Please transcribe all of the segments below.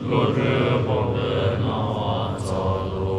落日光的那瓦早落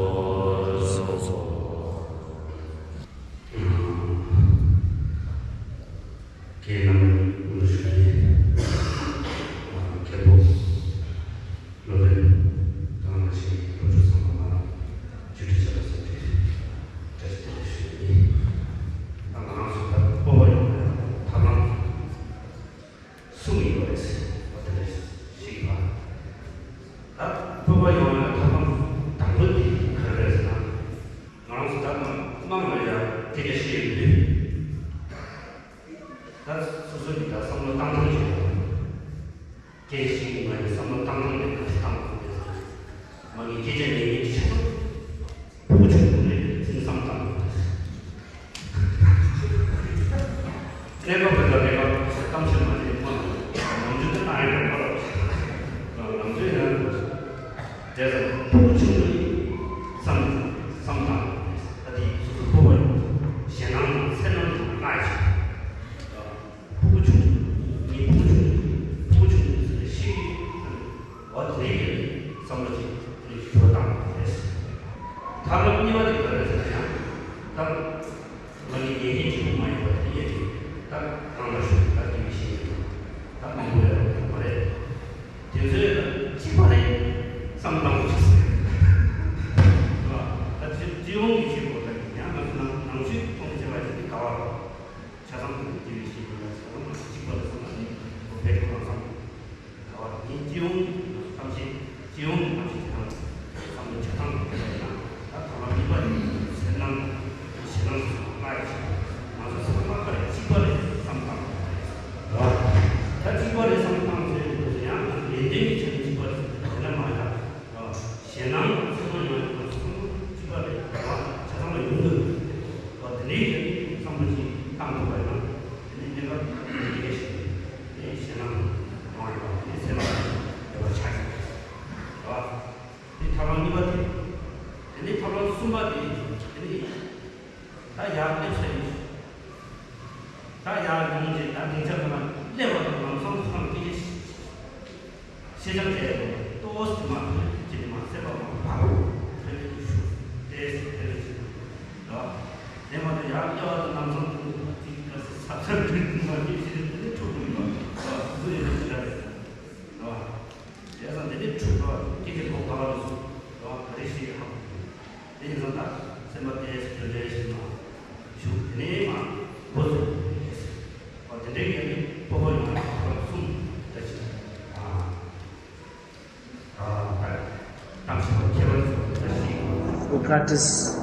who practice,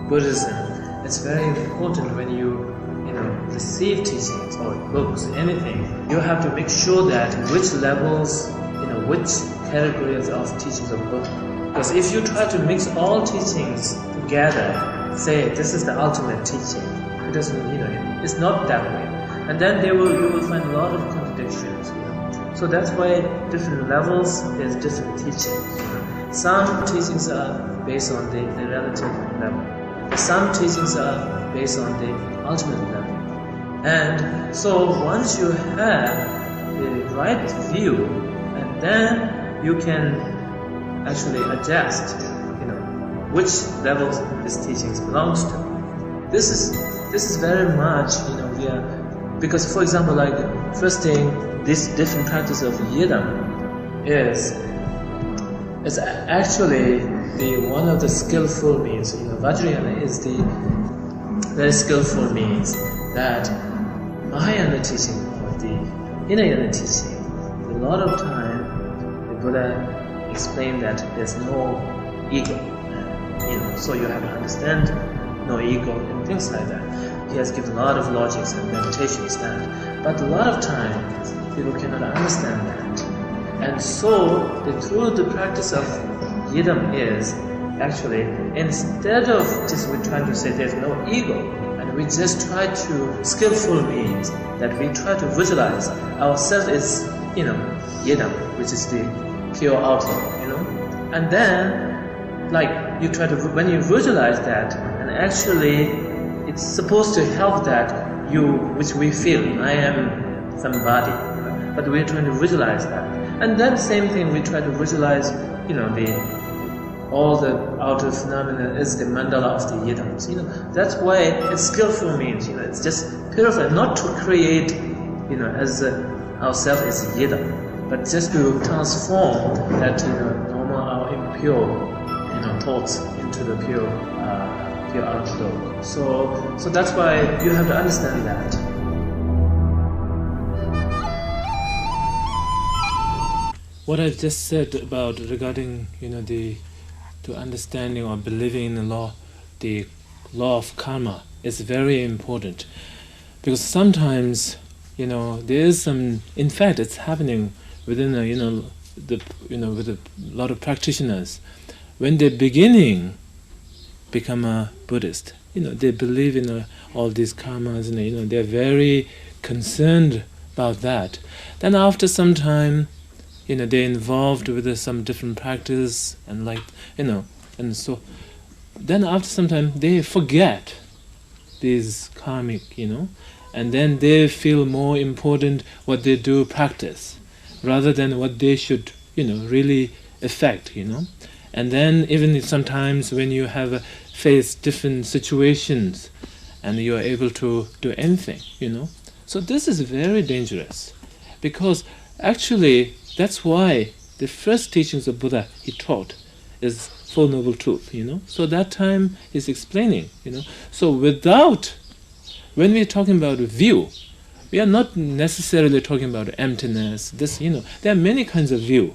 Buddhism, it's very important when you receive teachings or books, anything. You have to make sure that which levels, which categories of teachings of book. Because if you try to mix all teachings together, say this is the ultimate teaching, it doesn't, it's not that way. And then you will find a lot of contradictions. So that's why different levels there's different teachings. Some teachings are based on the relative level. Some teachings are based on the ultimate level. And so once you have the right view, and then you can actually adjust, which levels this teachings belongs to. This is very much, because for example, like first thing, this different practice of Yidam is actually the one of the skillful means. Vajrayana is the very skillful means that Mahayana teaching or the Hinayana teaching. A lot of time, the Buddha explained that there's no ego, so you have to understand no ego and things like that. He has given a lot of logics and meditations that, but a lot of times people cannot understand that. And so, through the practice of Yidam is actually, instead of just we trying to say there's no ego, and we just try to, skillful means that we try to visualize ourselves as, Yidam, which is the pure outer, and then, like, you try to, when you visualize that, and actually, it's supposed to help that you, which we feel, I am somebody, but we're trying to visualize that. And then same thing, we try to visualize, all the outer phenomena is the mandala of the yidams. That's why it's skillful means, it's just purify, not to create, as ourselves as yidam, but just to transform that, normal or impure, thoughts into the pure outlook. So that's why you have to understand that. What I've just said about regarding, to understanding or believing in the law of karma is very important, because sometimes, there is some. In fact, it's happening within with a lot of practitioners. When they're beginning become a Buddhist, they believe in all these karmas, and they're very concerned about that. Then after some time, they're involved with some different practice and and so then after some time they forget these karmic, and then they feel more important what they do practice rather than what they should, really affect, And then even sometimes when you have face different situations and you are able to do anything, So this is very dangerous, because actually that's why the first teachings of Buddha he taught is Four Noble Truth, So that time he's explaining, So when we're talking about view, we are not necessarily talking about emptiness. This, there are many kinds of view,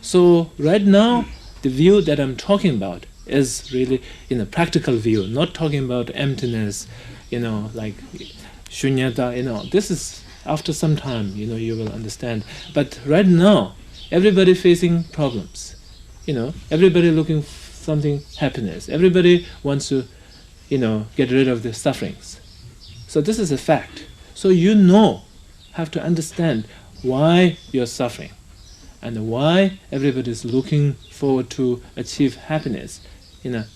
So right now, the view that I'm talking about is really, practical view, not talking about emptiness, like shunyata, This is after some time, you will understand. But right now, everybody facing problems. Everybody looking for something happiness. Everybody wants to, get rid of the sufferings. So this is a fact. So have to understand why you're suffering, and why everybody is looking forward to achieve happiness.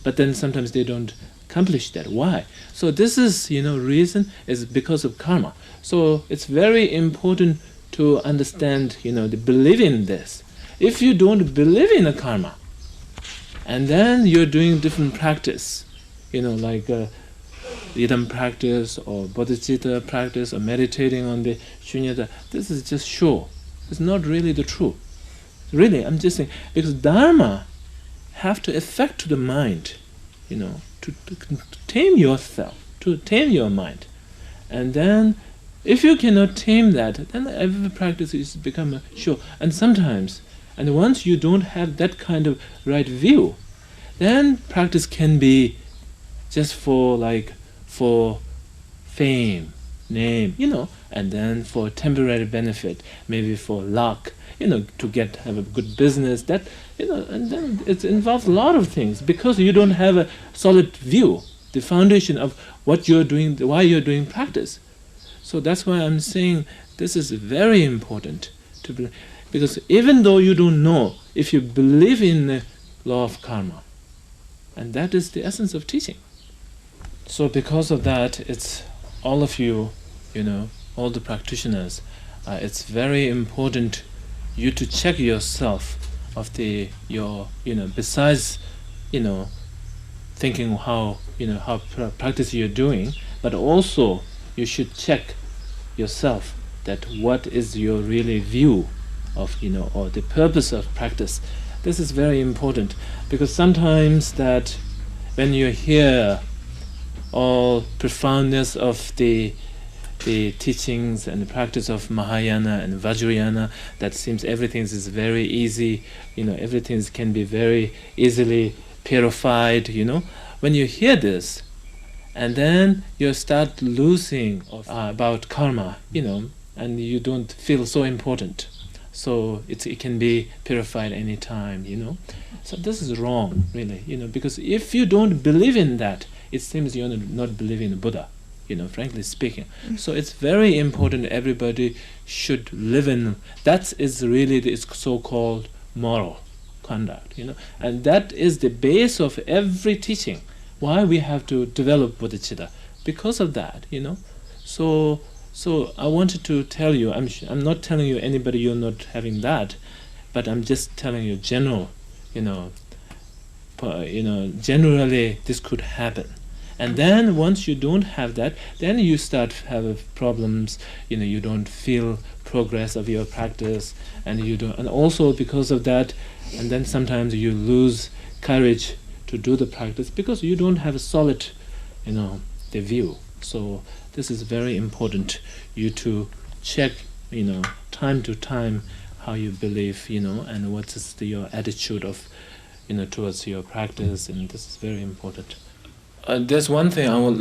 But then sometimes they don't accomplish that. Why? So this is, reason is because of karma. So it's very important to understand, the belief in this. If you don't believe in a karma, and then you're doing different practice, like yidam practice or bodhicitta practice or meditating on the shunyata, this is just show. It's not really the truth. Really, I'm just saying, because dharma have to affect the mind, to tame yourself, to tame your mind. And then, if you cannot tame that, then every practice is become a show. And sometimes, and once you don't have that kind of right view, then practice can be just for fame, name, and then for temporary benefit, maybe for luck, to have a good business, that, and then it involves a lot of things, because you don't have a solid view, the foundation of what you're doing, why you're doing practice. So that's why I'm saying this is very important to believe, because even though you don't know, if you believe in the law of karma, and that is the essence of teaching. So because of that, it's all of you, all the practitioners, it's very important you to check yourself of besides, thinking how practice you're doing, but also you should check yourself that what is your really view of, or the purpose of practice. This is very important, because sometimes that when you hear all profoundness of the teachings and the practice of Mahayana and Vajrayana, that seems everything is very easy, everything can be very easily purified, When you hear this, and then you start losing about karma, and you don't feel so important. So it can be purified anytime, So this is wrong, really, because if you don't believe in that, it seems you're not believing in Buddha, frankly speaking. So it's very important everybody should live in, that is really the so-called moral conduct, and that is the base of every teaching. Why we have to develop bodhicitta? Because of that, So So I wanted to tell you, I'm not telling you anybody you're not having that, but I'm just telling you general, generally this could happen. And then once you don't have that, then you start to have problems. You don't feel progress of your practice, and you don't. And also because of that, and then sometimes you lose courage to do the practice because you don't have a solid, the view. So this is very important. You to check, time to time how you believe, and what is your attitude of, towards your practice, and this is very important. There's one thing I would